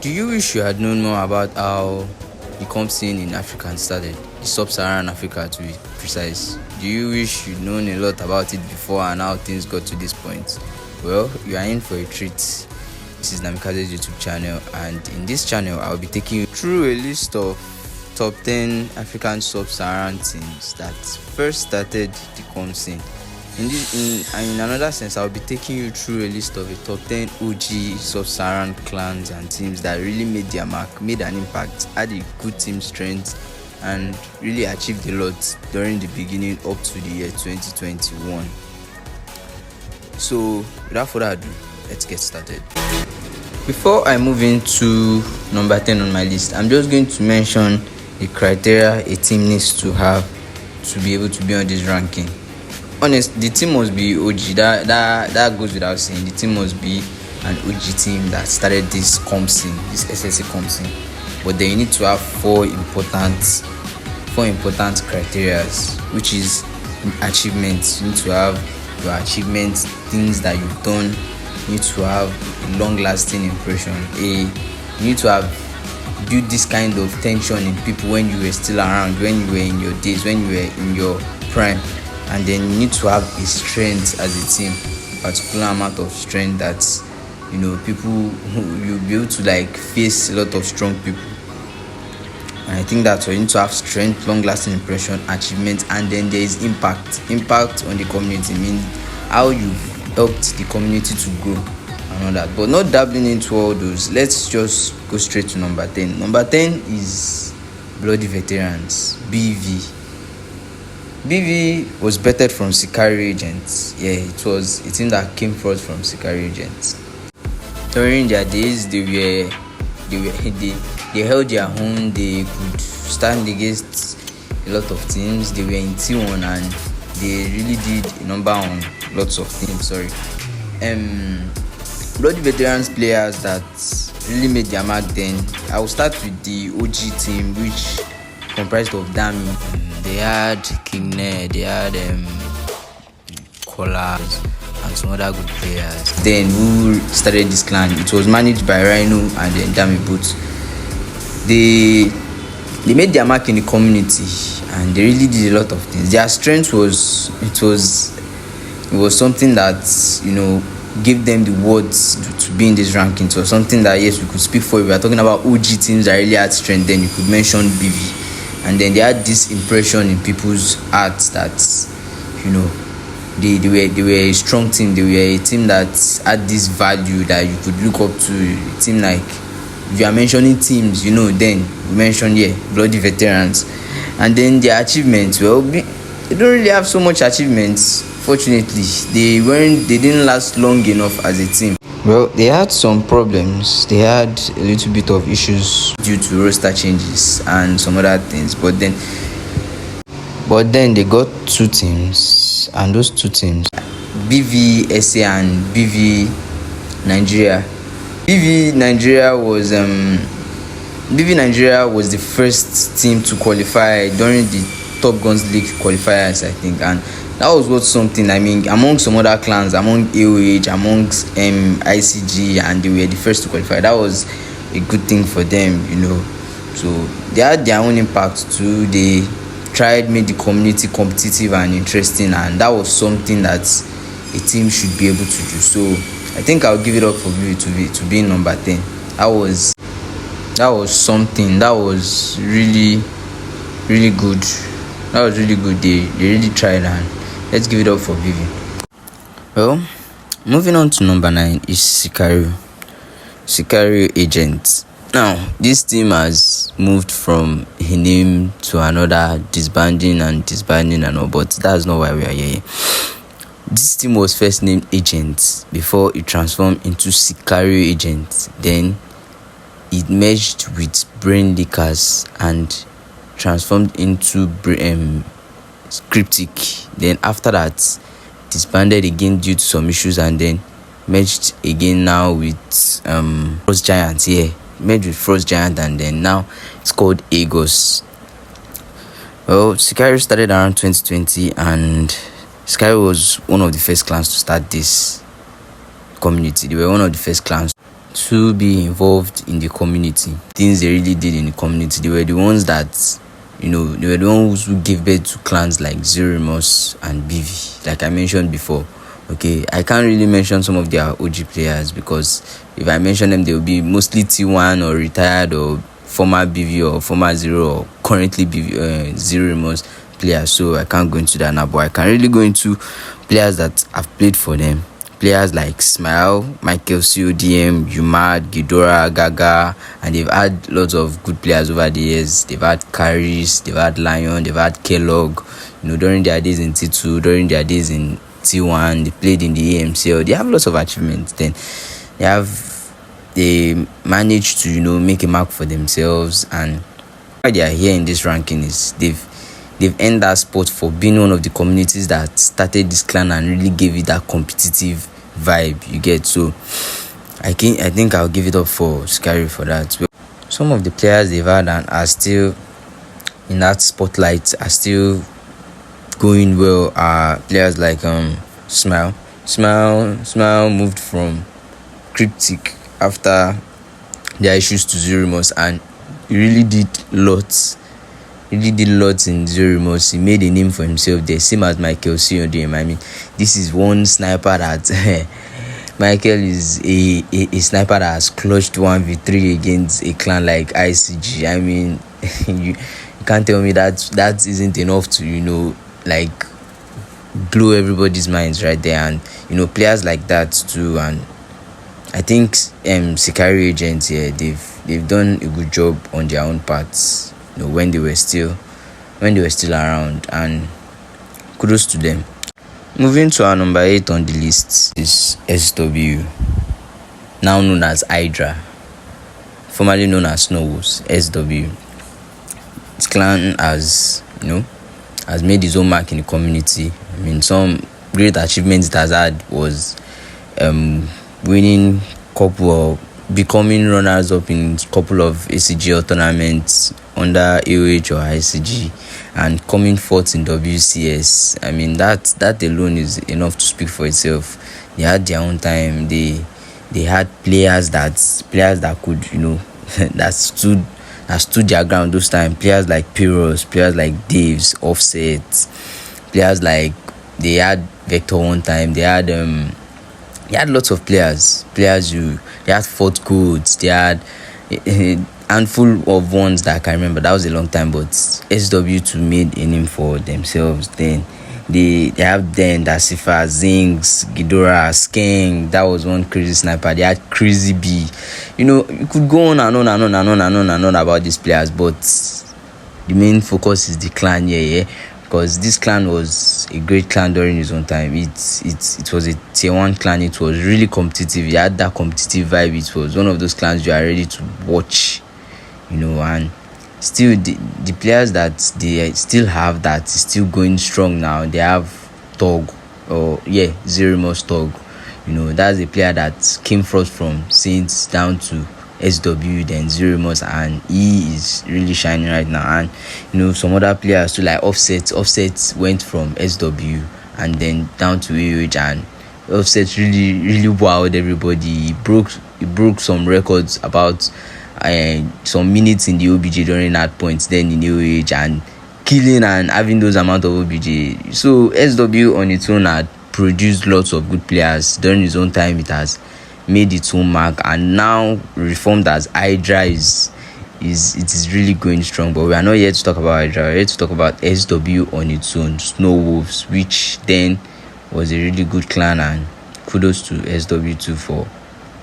Do you wish you had known more about how the comp scene in Africa started? The Sub-Saharan Africa, to be precise. Do you wish you'd known a lot about it before and how things got to this point? Well, you are in for a treat. This is Namikaze's YouTube channel, and in this channel I'll be taking you through a list of top 10 African Sub-Saharan teams that first started the comp scene. In another sense, I'll be taking you through a list of the top 10 OG Sub-Saharan clans and teams that really made their mark, made an impact, had a good team strength, and really achieved a lot during the beginning up to the year 2021. So, without further ado, let's get started. Before I move into number 10 on my list, I'm just going to mention the criteria a team needs to have to be able to be on this ranking. Honest, the team must be OG. That goes without saying. The team must be an OG team that started this comp scene, this SSA comp scene. But then you need to have four important criteria, which is achievements. You need to have your achievements, things that you've done. You need to have a long-lasting impression. You need to have built this kind of tension in people when you were still around, when you were in your days, when you were in your prime. And then you need to have a strength as a team, particular amount of strength that people you'll be able to face a lot of strong people. And I think that's why you need to have strength, long-lasting impression, achievement, and then there is impact on the community. I mean, how you helped the community to grow and all that. But not dabbling into all those. Let's just go straight to number 10. Number 10 is Bloody Veterans, BV. BV was bettered from Sicario agents. Yeah, it was a team that came forth from Sicario agents. During their days, they held their own. They could stand against a lot of teams. They were in T1 and they really did a number on lots of teams. Bloody Veterans players that really made their mark then. I will start with the OG team, which comprised of Dami. They had Kingne, they had Collars, and some other good players. Then who started this clan? It was managed by Rhino and then Dami Boots. They made their mark in the community and they really did a lot of things. Their strength was something that gave them the words to be in this ranking. So something that yes, we could speak for. We are talking about OG teams that really had strength. Then you could mention BV. And then they had this impression in people's hearts that, they were a strong team. They were a team that had this value that you could look up to. A team like, if you are mentioning teams, then we mention, Bloody Veterans. And then their achievements, well, they don't really have so much achievements, fortunately. They didn't last long enough as a team. Well, they had some problems. They had a little bit of issues due to roster changes and some other things. But then they got two teams, and those two teams, BV SA and BV Nigeria. BV Nigeria was the first team to qualify during the Top Guns League qualifiers, I think, and that was something. I mean, among some other clans, among AOH, amongst ICG, and they were the first to qualify. That was a good thing for them, So they had their own impact too. They made the community competitive and interesting, and that was something that a team should be able to do. So I think I'll give it up for you to be number 10. That was something. That was really, really good. That was really good. They really tried, and let's give it up for Vivi. Well, moving on to number 9 is Sicario Agents. Now, this team has moved from a name to another, disbanding and all, but that's not why we are here. This team was first named Agents before it transformed into Sicario Agents. Then it merged with Brain Leakers and transformed into Cryptic. Then after that, disbanded again due to some issues, and then merged again now with Frost Giant. Merged with Frost Giant, and then now it's called Agos. Well, Sicario started around 2020, and Sicario was one of the first clans to start this community. They were one of the first clans to be involved in the community. Things they really did in the community. They were the ones that, they were the ones who gave birth to clans like Zero Remorse and BV, like I mentioned before. Okay, I can't really mention some of their OG players because if I mention them, they will be mostly T1 or retired or former BV or former Zero or currently BV, Zero Remorse players. So I can't go into that now, but I can really go into players that have played for them. Players like Smile, Michael CODM, Umad, Ghidorah, Gaga, and they've had lots of good players over the years. They've had Caris, they've had Lion, they've had Kellogg. During their days in T2, during their days in T1, they played in the AMCL. They have lots of achievements. Then they managed to make a mark for themselves, and why they are here in this ranking is they've earned that spot for being one of the communities that started this clan and really gave it that competitive vibe, you get. So I think I'll give it up for Scary for that. Some of the players they've had and are still in that spotlight, are still going well, are players like Smile moved from Cryptic after their issues to Zero Remorse, and he really did lots in Zero Remorse. He made a name for himself there, same as Michael CODM. I mean, this is one sniper that Michael is a sniper that has clutched 1v3 against a clan like ICG. I mean, you can't tell me that isn't enough to like blow everybody's minds right there. And players like that too. And I think Security agents here, they've done a good job on their own parts, when they were still around, and kudos to them. Moving to our number 8 on the list is SW, now known as Hydra, formerly known as Snowwolves. SW, his clan has made his own mark in the community. I mean, some great achievements it has had was winning couple or becoming runners up in couple of ACGL tournaments under AOH or ICG, and coming fourth in WCS. I mean, that alone is enough to speak for itself. They had their own time. They had players that could that stood their ground those times. Players like Pyros, players like Dave's, Offset, players like, they had Vector one time. They had lots of players. They had Fort Codes. They had a handful of ones that I can remember. That was a long time, but SW2 made a name for themselves. Then they have Dasifa, Zinx, Ghidorah, Skeng. That was one crazy sniper. They had Crazy B. You could go on and on about these players, but the main focus is the clan here, because this clan was a great clan during his own time. It was a tier 1 clan. It was really competitive. It had that competitive vibe. It was one of those clans you are ready to watch, and still the players that they still have that is still going strong now. They have Tog, Zero Remorse Tog. That's a player that came first from Saints down to SW, then Zero Remorse, and he is really shining right now. And some other players too, like Offset went from SW and then down to AOH, and Offset really really wowed everybody. He broke some records about some minutes in the OBJ during that point, then in AOH, and killing and having those amount of OBJ. So SW on its own had produced lots of good players during his own time. It has made its own mark, and now reformed as Hydra is really going strong. But we are not here to talk about Hydra. We're here to talk about SW on its own, Snowwolves, which then was a really good clan, and kudos to SW2 for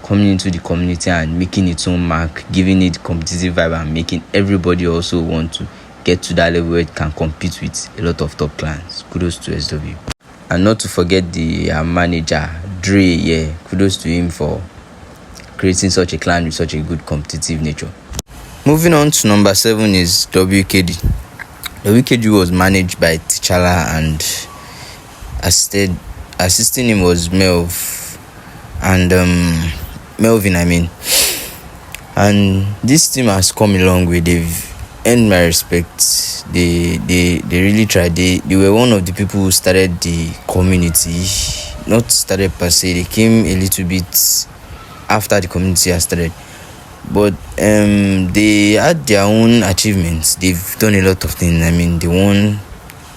coming into the community and making its own mark, giving it competitive vibe, and making everybody also want to get to that level where it can compete with a lot of top clans. Kudos to SW. And not to forget the manager, Dre. Kudos to him for creating such a clan with such a good competitive nature. Moving on to number 7 is WKD. WKD was managed by T'Challa, and assisting him was Melvin. And this team has come a long way. They've earned my respect. They really tried. They were one of the people who started the community. Not started per se. They came a little bit after the community has started. But they had their own achievements. They've done a lot of things. I mean, they've won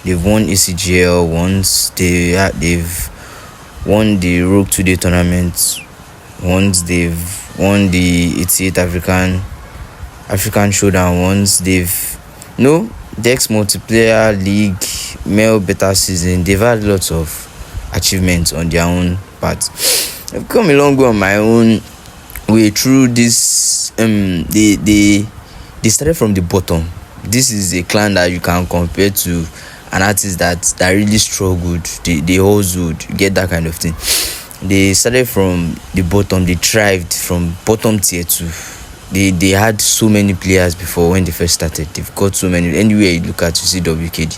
ACGL once. They've won the Rogue 2-day tournament once. They've won the 88 African Showdown once. They've the X Multiplayer League male beta season. They've had lots of achievements on their own part. I've come a long way on my own way through this. They started from the bottom. This is a clan that you can compare to an artist that really struggled. They hustled. You get that kind of thing. They started from the bottom. They thrived from bottom tier 2. They had so many players before when they first started. They've got so many. Anywhere you look at, you see WKD.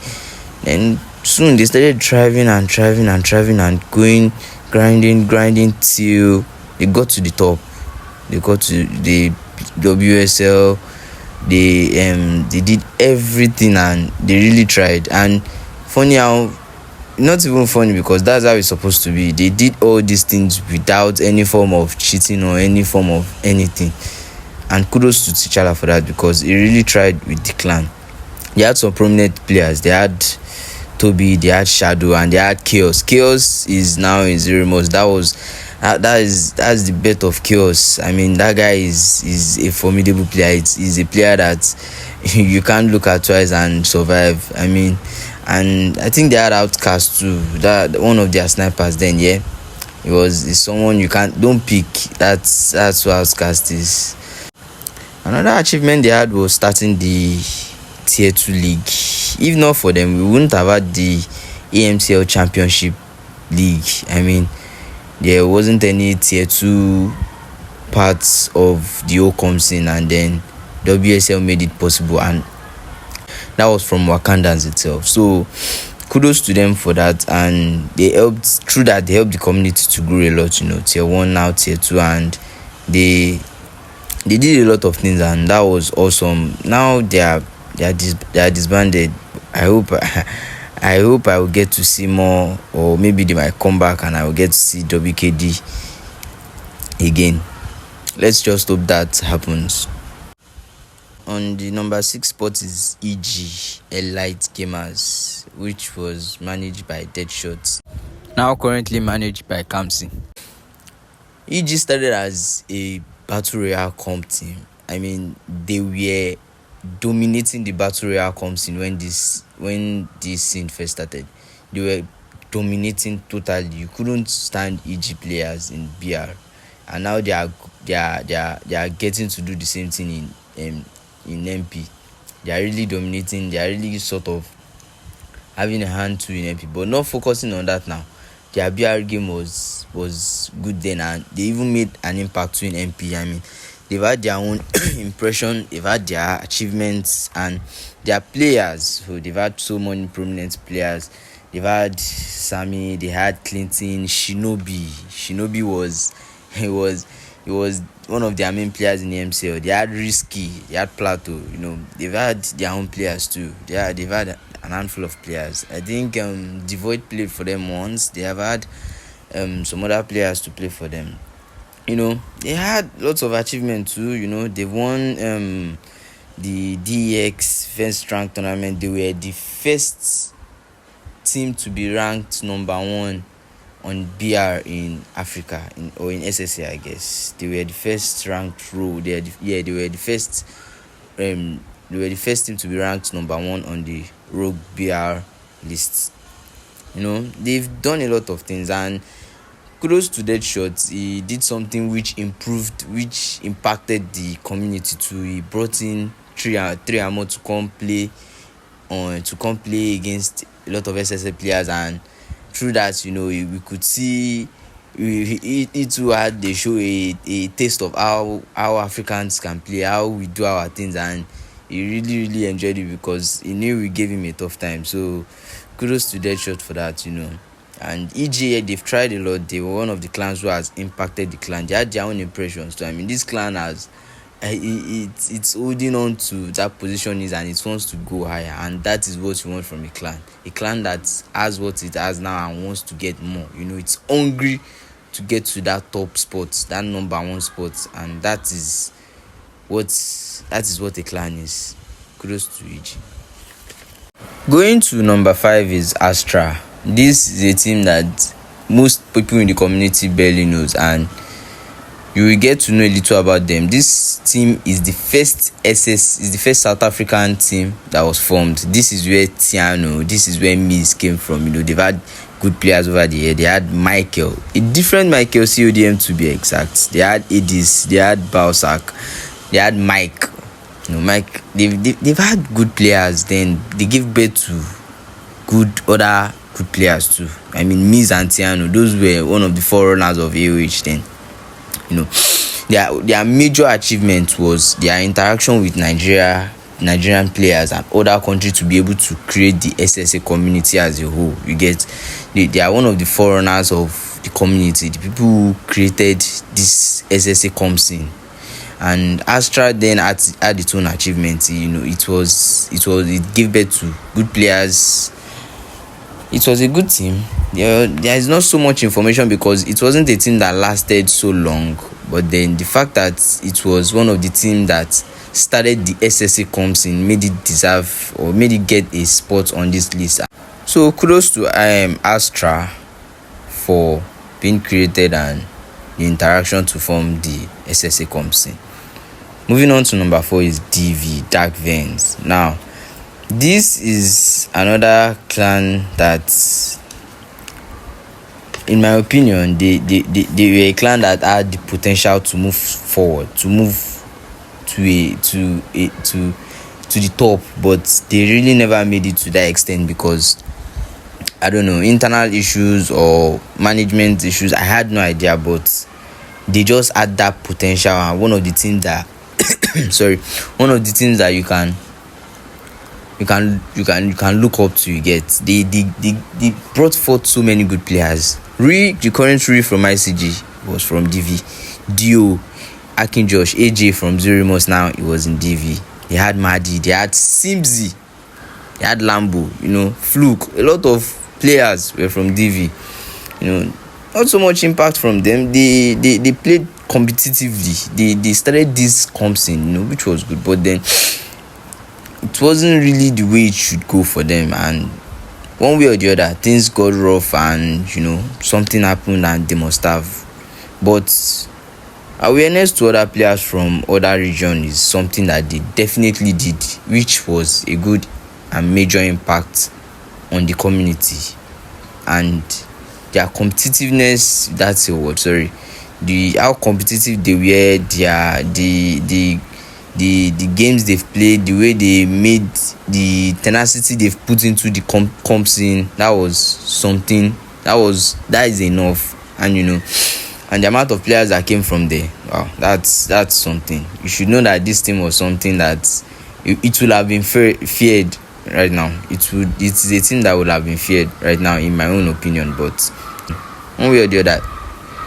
And soon they started thriving and going, grinding till they got to the top. They got to the WSL. They did everything and they really tried. And funny how, not even funny because that's how it's supposed to be. They did all these things without any form of cheating or any form of anything. And kudos to T'Challa for that because he really tried with the clan. They had some prominent players. They had Toby, they had Shadow, and they had Chaos. Chaos is now in Zero Remorse. That's the best of Chaos. I mean, that guy is a formidable player. He's a player that you can't look at twice and survive. I mean, and I think they had Outcast too. That one of their snipers then, yeah. Is someone you don't pick. That's what Outcast is. Another achievement they had was starting the Tier 2 league. If not for them, we wouldn't have had the AMCL Championship League. I mean, there wasn't any Tier 2 parts of the OCOM scene, and then WSL made it possible, and that was from Wakandans itself. So kudos to them for that, and they helped the community to grow a lot. Tier 1 now Tier 2, and they did a lot of things, and that was awesome. Now they are disbanded. I hope I will get to see more, or maybe they might come back and I will get to see WKD again. Let's just hope that happens. On the number 6 spot is EG Elite Gamers, which was managed by Deadshot, now currently managed by Kamsi. EG started as a Battle Royale comp team. I mean, they were dominating the Battle Royale comp scene when this scene first started. They were dominating totally. You couldn't stand EG players in BR, and now they are getting to do the same thing in MP. They are really dominating. They are really sort of having a hand too in MP, but not focusing on that now. Their BR game was good then, and they even made an impact too in MP. I mean, they've had their own impression, they've had their achievements, and their players. So they've had so many prominent players. They've had Sammy, they had Clinton, Shinobi. Shinobi was one of their main players in the MCL. They had Risky, they had Plateau. They've had their own players too. They've had an handful of players. I think Devoid played for them once. They have had some other players to play for them. They had lots of achievements too. They won the DEX first rank tournament. They were the first team to be ranked number 1 on BR in Africa, or in SSA, I guess. They were the first ranked row. They were the first. They were the first team to be ranked number 1 on the Rogue BR list. They've done a lot of things, and kudos to Deadshot. He did something which impacted the community too. He brought in three Amo to come play against a lot of SSA players, and through that, we could see he too had they show a taste of how Africans can play, how we do our things, and he really, really enjoyed it because he knew we gave him a tough time. So kudos to Deadshot for that, And EG, they've tried a lot. They were one of the clans who has impacted the clan. They had their own impressions too. I mean, this clan it's holding on to that position and it wants to go higher, and that is what you want from a clan that has what it has now and wants to get more. It's hungry to get to that top spot, that number one spot, and that is what a clan is. Kudos to EG. Going to number 5 is Astra. This is a team that most people in the community barely knows, and you will get to know a little about them. This team is the first South African team that was formed. This is where Tiano, this is where Miz came from. They've had good players over the year. They had Michael, a different Michael, CODM to be exact. They had Edis, they had Balsac, they had Mike. Mike, they've had good players. Then they give birth to other good players too. I mean, Miz and Tiano, those were one of the forerunners of AOH then. Their major achievement was their interaction with Nigerian players and other countries to be able to create the SSA community as a whole. They are one of the forerunners of the community, the people who created this SSA comes in. And Astra then had its own achievements. It gave birth to good players. It was a good team. There is not so much information because it wasn't a team that lasted so long. But then the fact that it was one of the teams that started the SSA comes in made it deserve or made it get a spot on this list. So kudos to Astra for being created and the interaction to form the SSA comes in. Moving on to number 4 is DV, Dark Veins. Now, this is another clan that, in my opinion, they were a clan that had the potential to move forward, to move to the top, but they really never made it to that extent because, I don't know, internal issues or management issues. I had no idea, but they just had that potential. And one of the teams that one of the teams that you can look up to. You get they brought forth so many good players. The current Rui from ICG was from DV. Dio, Akin Josh, AJ from Zerimos, now he was in DV. They had Madi, they had Simzi, they had Lambo, Fluke. A lot of players were from DV. Not so much impact from them. They played competitively. They started this comps in, which was good, but then it wasn't really the way it should go for them, and one way or the other things got rough and something happened and they must have. But awareness to other players from other regions is something that they definitely did, which was a good and major impact on the community. And their competitiveness, that's a word, sorry, how competitive they were, the games they've played, the way they made, the tenacity they've put into the comps in, that was something. That is enough. And and the amount of players that came from there, wow, that's something. You should know that this team was something that it will have been feared right now. It's a team that would have been feared right now, in my own opinion. But one way or the other,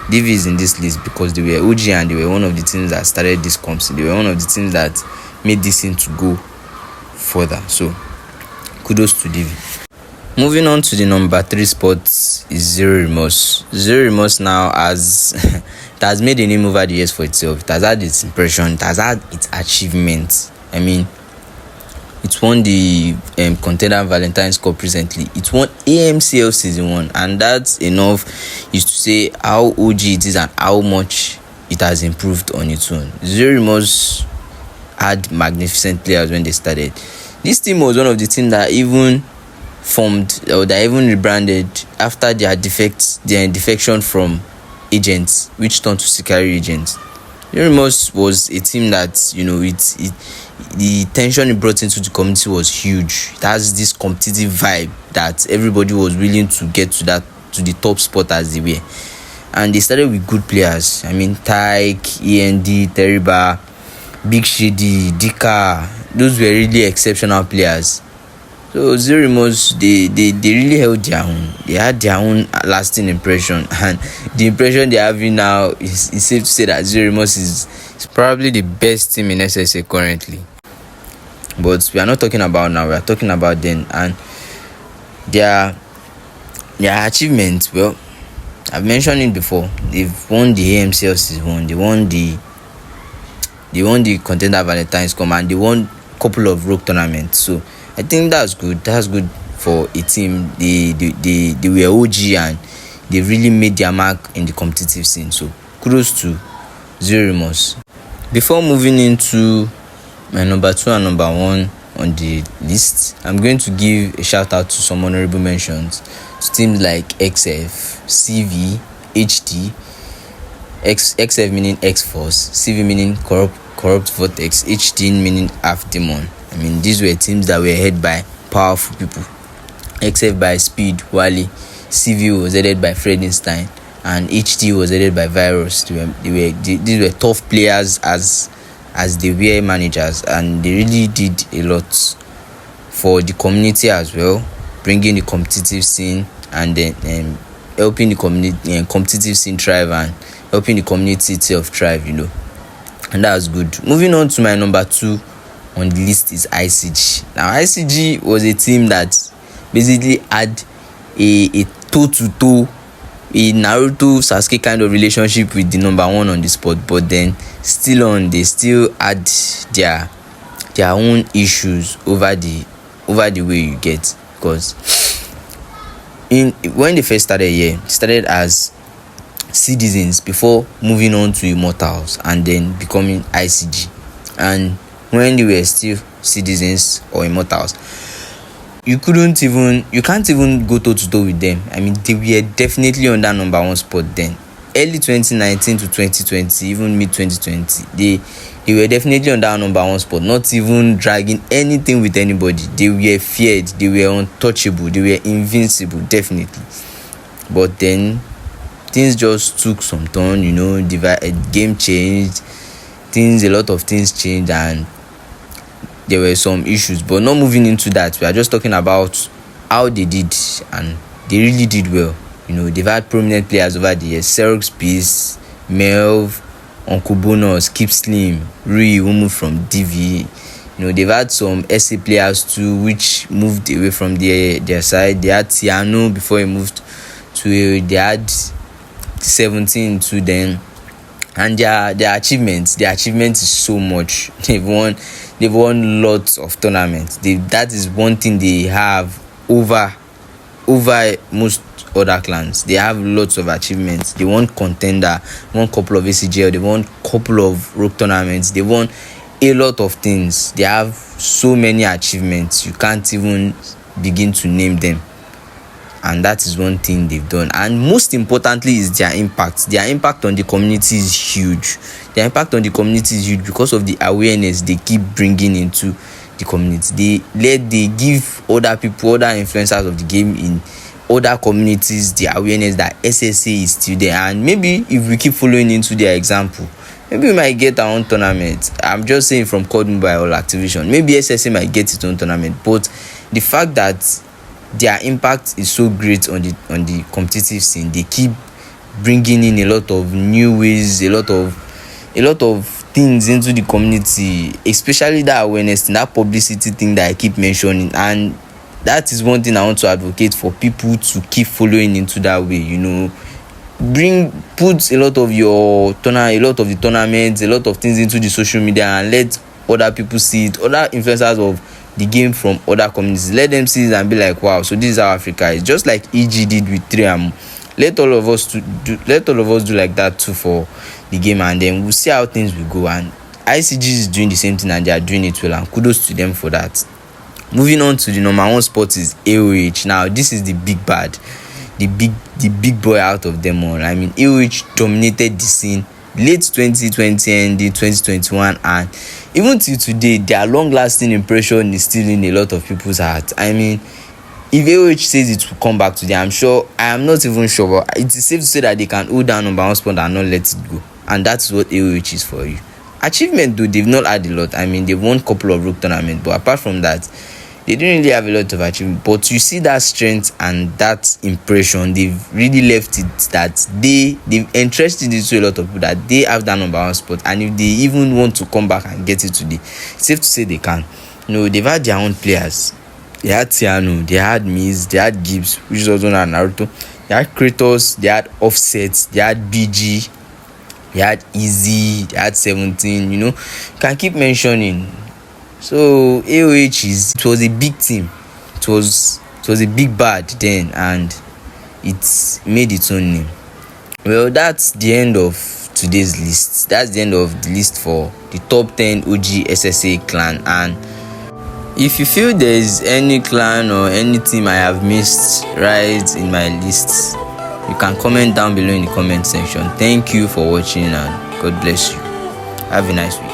DV is in this list because they were OG and they were one of the teams that started this comps. They were one of the teams that made this thing to go further. So kudos to DV. Moving on to the number 3 spot is Zero Remorse. Zero Remorse now it has made a name over the years for itself. It has had its impression, it has had its achievements. I mean, it won the Contender Valentine's Cup recently. It won AMCL Season 1, and that's enough is to say how OG it is and how much it has improved on its own. Zero Remorse had magnificent players when they started. This team was one of the teams that even formed or that even rebranded after their defection from agents, which turned to Sikari agents. Zero Remorse was a team that the tension it brought into the community was huge. It has this competitive vibe that everybody was willing to get to the top spot as they were. And they started with good players. I mean, Tyke, END, Teriba, Big Shady, Dika. Those were really exceptional players. So Zero Remorse, they really held their own. They had their own lasting impression. And the impression they're having now is safe to say that Zero Remorse is probably the best team in SSA currently. But we are not talking about now, we are talking about then. And their achievements, well, I've mentioned it before. They've won the AMCL season 1. They won the Contender Valentine's Cup, and they won a couple of rogue tournaments. So I think that's good. That's good for a team. They were OG, and they really made their mark in the competitive scene. So kudos to Zero Remorse. Before moving into my number 2 and number 1 on the list, I'm going to give a shout out to some honorable mentions to teams like XF, CV, HD, XF meaning X-Force, CV meaning Corrupt Vortex, HD meaning Half Demon. I mean, these were teams that were headed by powerful people. XF by Speed, Wally, CV was headed by Fredenstein, and HD was headed by Virus. These were tough players as they were managers, and they really did a lot for the community as well, bringing the competitive scene and then helping the community competitive scene thrive, and helping the community itself thrive, and that's good. Moving on to my number 2 on the list is ICG. Now ICG was a team that basically had a toe-to-toe, a Naruto Sasuke kind of relationship with the number 1 on the spot, but then they still had their own issues over the way you get, because when they first started here, started as Citizens before moving on to Immortals and then becoming ICG. And when they were still Citizens or Immortals, you can't even go toe to toe with them. I mean, they were definitely on that number 1 spot then. Early 2019 to 2020, even mid 2020, they were definitely on that number 1 spot, not even dragging anything with anybody. They were feared, they were untouchable, they were invincible, definitely. But then things just took some turn, the game changed, a lot of things changed, and there were some issues. But not moving into that, we are just talking about how they did, and they really did well. They've had prominent players over the years: Xerox Beast, Melv, Uncle Bonus, Keep Slim, Rui, who moved from DV. They've had some SA players too, which moved away from their side. They had Tiano before he moved to. They had 17 to them, and their achievements is so much. They've won lots of tournaments. That is one thing they have over most other clans. They have lots of achievements. They won Contender, won couple of ACGL, they won couple of rogue tournaments, they won a lot of things. They have so many achievements, you can't even begin to name them. And that is one thing they've done. And most importantly is their impact. Their impact on the community is huge. Because of the awareness they keep bringing into the community. They give other people, other influencers of the game in other communities, the awareness that SSA is still there. And maybe if we keep following into their example, maybe we might get our own tournament. I'm just saying from COD Mobile or Activision. Maybe SSA might get its own tournament. But the fact that their impact is so great on the competitive scene, they keep bringing in a lot of new ways, a lot of things into the community, especially that awareness and that publicity thing that I keep mentioning. And that is one thing I want to advocate for people to keep following into that way. Put a lot of the tournaments, a lot of things into the social media, and let other people see it, other influencers of the game from other communities, let them see it and be like, wow, so this is how Africa is. Just like EG did with 3am. Let all of us do like that too for the game, and then we'll see how things will go. And ICG is doing the same thing, and they are doing it well, and kudos to them for that. Moving on to the number 1 spot is AOH. Now this is the big bad, the big boy out of them all. I mean, AOH dominated the scene late 2020 and the 2021, and even till today their long-lasting impression is still in a lot of people's hearts. I mean, if AOH says it will come back today, I am not even sure, but it is safe to say that they can hold down number 1 spot and not let it go. And that's what AOH is for you. Achievement though, they've not had a lot. I mean, they've won a couple of rogue tournaments, but apart from that, they didn't really have a lot of achievement. But you see that strength and that impression, they've really left it that they've entrusted it to a lot of people that they have that number 1 spot. And if they even want to come back and get it today, it's safe to say they can. They've had their own players. They had Tiano, they had Miz, they had Gibbs, which is also not Naruto. They had Kratos, they had Offset, they had BG, they had Easy, they had 17. You can keep mentioning. So it was a big team. It was a big bad then, and it made its own name. Well, that's the end of today's list. That's the end of the list for the top 10 OG SSA clan. And if you feel there's any clan or any team I have missed right in my list, you can comment down below in the comment section. Thank you for watching, and God bless you. Have a nice week.